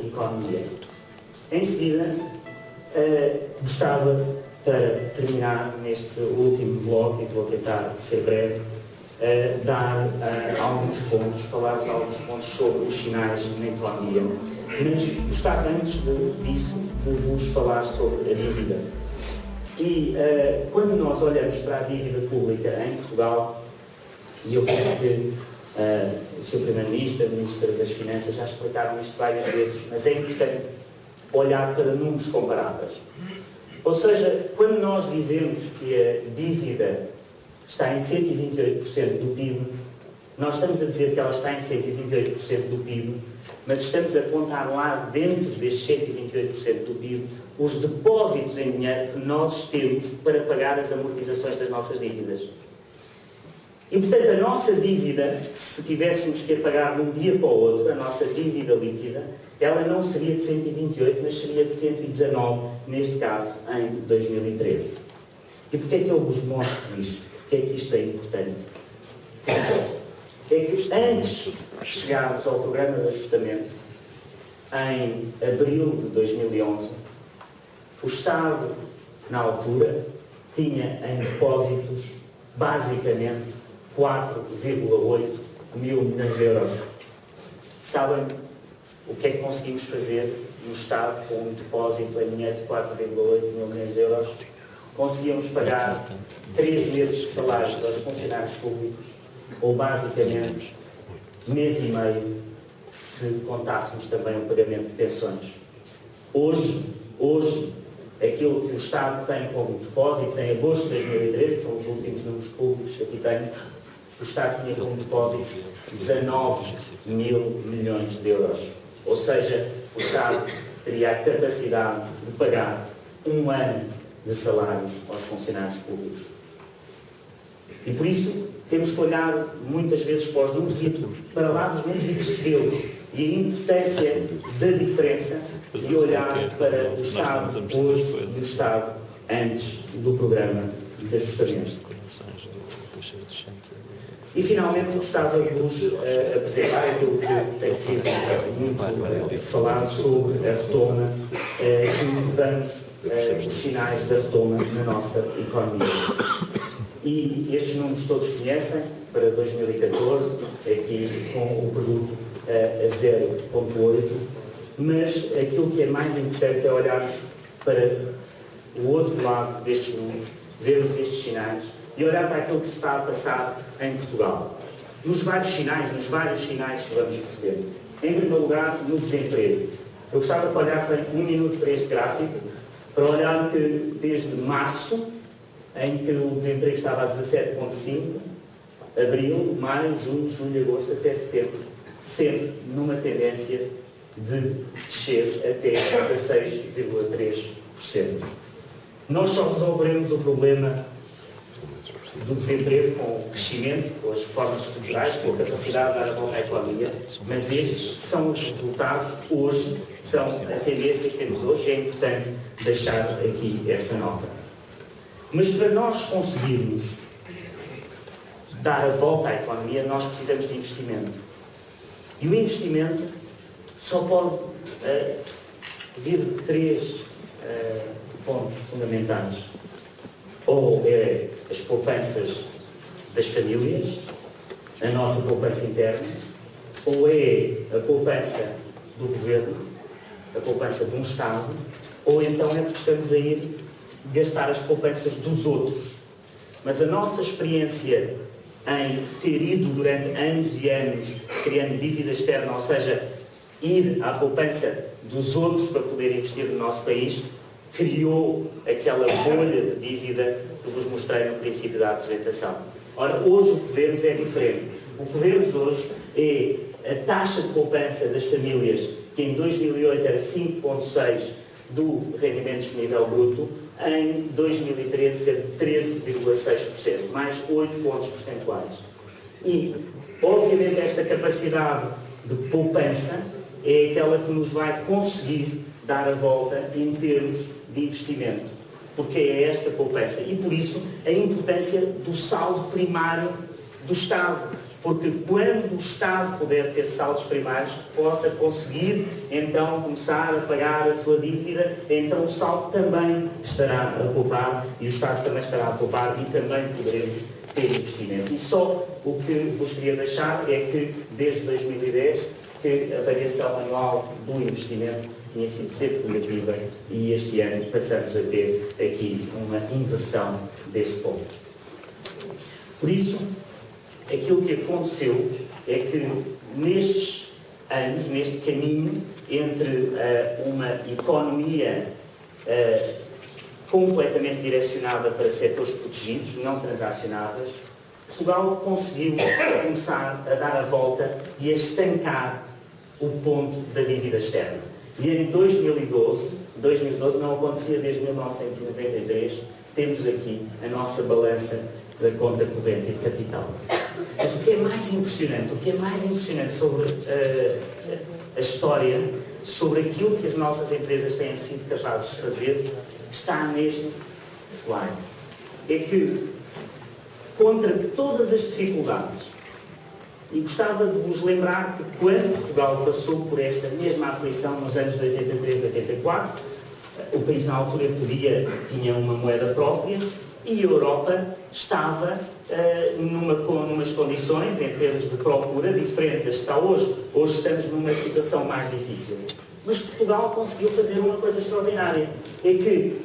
economia. Em seguida, gostava, para terminar neste último bloco, e vou tentar ser breve, dar alguns pontos, falar-vos alguns pontos sobre os sinais na economia. Mas gostava antes disso de vos falar sobre a dívida. E quando nós olhamos para a dívida pública em Portugal, e eu penso que o Sr. Primeiro-Ministro, a Ministra das Finanças já explicaram isto várias vezes, mas é importante olhar para números comparáveis. Ou seja, quando nós dizemos que a dívida está em 128% do PIB, nós estamos a dizer que ela está em 128% do PIB, mas estamos a contar lá dentro destes 128% do PIB os depósitos em dinheiro que nós temos para pagar as amortizações das nossas dívidas. E, portanto, a nossa dívida, se tivéssemos que a pagar de um dia para o outro, a nossa dívida líquida, ela não seria de 128, mas seria de 119, neste caso, em 2013. E porquê é que eu vos mostro isto? Porquê é que isto é importante? É que antes de chegarmos ao programa de ajustamento, em abril de 2011, o Estado, na altura, tinha em depósitos, basicamente, 4,8 mil milhões de euros. Sabem o que é que conseguimos fazer no Estado com um depósito em dinheiro de 4,8 mil milhões de euros? Conseguíamos pagar 3 meses de salários aos funcionários públicos, ou basicamente mês e meio, se contássemos também o pagamento de pensões. Hoje, aquilo que o Estado tem como depósitos em agosto de 2013, que são os últimos números públicos que aqui tenho, o Estado tinha como depósitos 19 mil milhões de euros. Ou seja, o Estado teria a capacidade de pagar um ano de salários aos funcionários públicos. E por isso temos que olhar muitas vezes para os números e para lá dos números e percebê-los. E a importância da diferença de olhar para o Estado hoje e o Estado antes do programa de ajustamento. E finalmente gostava de vos apresentar aquilo que tem sido muito falado sobre a retoma, que vamos os sinais da retoma na nossa economia. E estes números todos conhecem, para 2014, aqui com o produto a 0,8, mas aquilo que é mais importante é olharmos para o outro lado destes números, vermos estes sinais e olhar para aquilo que se está a passar em Portugal. Nos vários sinais que vamos receber. Em primeiro lugar, no desemprego. Eu gostava que olhassem um minuto para este gráfico, para olhar que desde março, em que o desemprego estava a 17,5, abril, maio, junho, julho, agosto, até setembro, sempre numa tendência de descer até 16,3%. Nós só resolveremos o problema do desemprego com o crescimento, com as reformas estruturais, com a capacidade de dar a volta à economia, mas estes são os resultados hoje, são a tendência que temos hoje, e é importante deixar aqui essa nota. Mas para nós conseguirmos dar a volta à economia, nós precisamos de investimento. E o investimento só pode vir de 3 pontos fundamentais. Ou é as poupanças das famílias, a nossa poupança interna, ou é a poupança do governo, a poupança de um Estado, ou então é porque estamos a ir gastar as poupanças dos outros. Mas a nossa experiência em ter ido durante anos e anos criando dívida externa, ou seja, ir à poupança dos outros para poder investir no nosso país, criou aquela bolha de dívida que vos mostrei no princípio da apresentação. Ora, hoje o que vemos é diferente. O que vemos hoje é a taxa de poupança das famílias, que em 2008 era 5,6% do rendimento disponível bruto, em 2013 ser 13,6%, mais 8 pontos percentuais. E, obviamente, esta capacidade de poupança é aquela que nos vai conseguir dar a volta em termos de investimento, porque é esta poupança. E, por isso, a importância do saldo primário do Estado, porque quando o Estado puder ter saldos primários, que possa conseguir então começar a pagar a sua dívida, então o saldo também estará a poupar e o Estado também estará a poupar e também poderemos ter investimento. E só o que vos queria deixar é que desde 2010 que a variação anual do investimento tinha sido sempre negativa e este ano passamos a ter aqui uma inversão desse ponto. Por isso, aquilo que aconteceu é que nestes anos, neste caminho entre uma economia completamente direcionada para setores protegidos, não transacionáveis, Portugal conseguiu começar a dar a volta e a estancar o ponto da dívida externa. E em 2012 não acontecia desde 1993, temos aqui a nossa balança da conta corrente e de capital. Mas o que é mais impressionante sobre a história, sobre aquilo que as nossas empresas têm sido capazes de fazer, está neste slide. É que, contra todas as dificuldades, e gostava de vos lembrar que quando Portugal passou por esta mesma aflição nos anos de 83 a 84, o país na altura tinha uma moeda própria e a Europa estava numas condições, em termos de procura, diferente das que está hoje. Hoje estamos numa situação mais difícil. Mas Portugal conseguiu fazer uma coisa extraordinária. É que,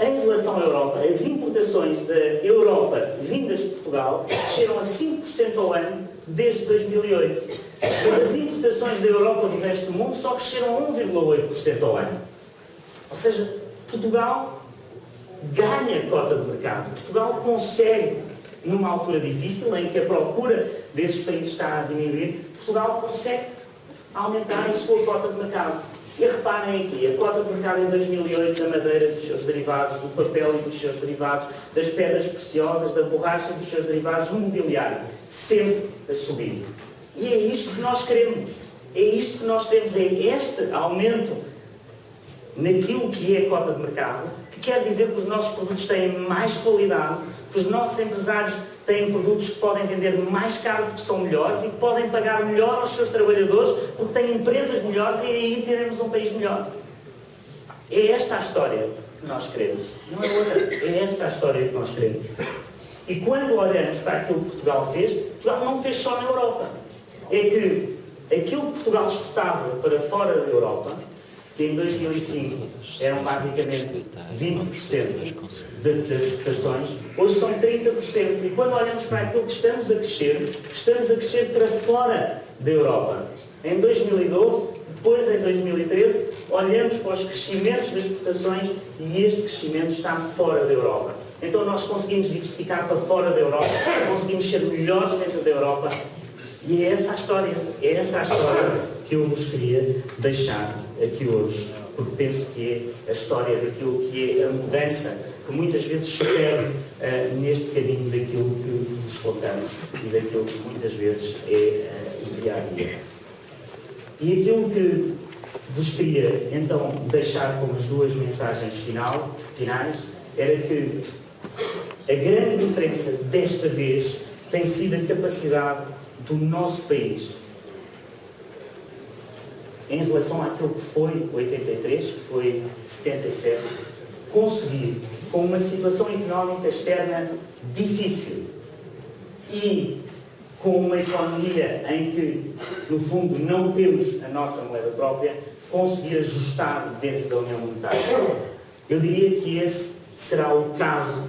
em relação à Europa, as importações da Europa vindas de Portugal desceram a 5% ao ano desde 2008. Mas as importações da Europa do resto do mundo só cresceram a 1,8% ao ano. Ou seja, Portugal ganha cota de mercado. Portugal consegue, numa altura difícil, em que a procura desses países está a diminuir, Portugal consegue aumentar a sua cota de mercado. E reparem aqui, a cota de mercado em 2008 da madeira dos seus derivados, do papel e dos seus derivados, das pedras preciosas, da borracha e dos seus derivados, no mobiliário, sempre a subir. E é isto que nós queremos. É isto que nós queremos, é este aumento naquilo que é a cota de mercado, que quer dizer que os nossos produtos têm mais qualidade, que os nossos empresários têm produtos que podem vender mais caro porque são melhores e que podem pagar melhor aos seus trabalhadores porque têm empresas melhores e aí teremos um país melhor. É esta a história que nós queremos. Não é outra. É esta a história que nós queremos. E quando olhamos para aquilo que Portugal fez, Portugal não fez só na Europa. É que aquilo que Portugal exportava para fora da Europa, que em 2005 eram basicamente 20% das exportações, hoje são 30%. E quando olhamos para aquilo que estamos a crescer para fora da Europa. Em 2012, depois em 2013, olhamos para os crescimentos das exportações e este crescimento está fora da Europa. Então nós conseguimos diversificar para fora da Europa, conseguimos ser melhores dentro da Europa. E é essa a história que eu vos queria deixar aqui hoje, porque penso que é a história daquilo que é a mudança que muitas vezes se perde neste caminho daquilo que vos contamos e daquilo que muitas vezes é o dia a dia. E aquilo que vos queria então deixar como as duas mensagens finais era que a grande diferença desta vez tem sido a capacidade do nosso país em relação àquilo que foi 83, que foi 77, conseguir, com uma situação económica externa difícil e com uma economia em que, no fundo, não temos a nossa moeda própria, conseguir ajustar dentro da União Monetária. Eu diria que esse será o caso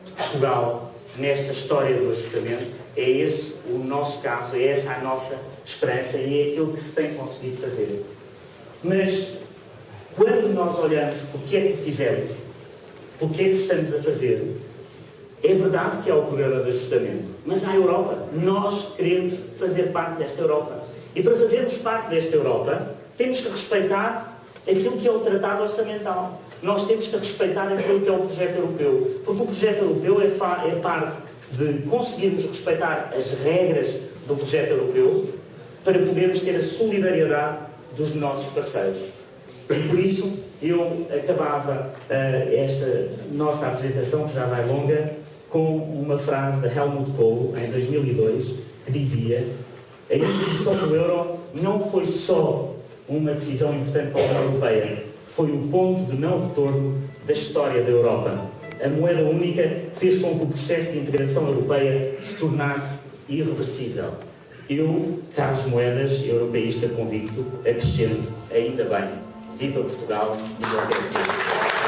de Portugal nesta história do ajustamento. É esse o nosso caso, é essa a nossa esperança e é aquilo que se tem conseguido fazer. Mas, quando nós olhamos porque é que fizemos, porque é que estamos a fazer, é verdade que há o programa de ajustamento, mas há a Europa. Nós queremos fazer parte desta Europa. E para fazermos parte desta Europa, temos que respeitar aquilo que é o Tratado Orçamental. Nós temos que respeitar aquilo que é o projeto europeu. Porque o projeto europeu é parte de conseguirmos respeitar as regras do projeto europeu para podermos ter a solidariedade dos nossos parceiros. E por isso eu acabava esta nossa apresentação, que já vai longa, com uma frase de Helmut Kohl, em 2002, que dizia: a introdução do euro não foi só uma decisão importante para a União Europeia, foi o ponto de não retorno da história da Europa. A moeda única fez com que o processo de integração europeia se tornasse irreversível. Eu, Carlos Moedas, europeísta convicto, acrescento: ainda bem, viva Portugal e viva o PSD.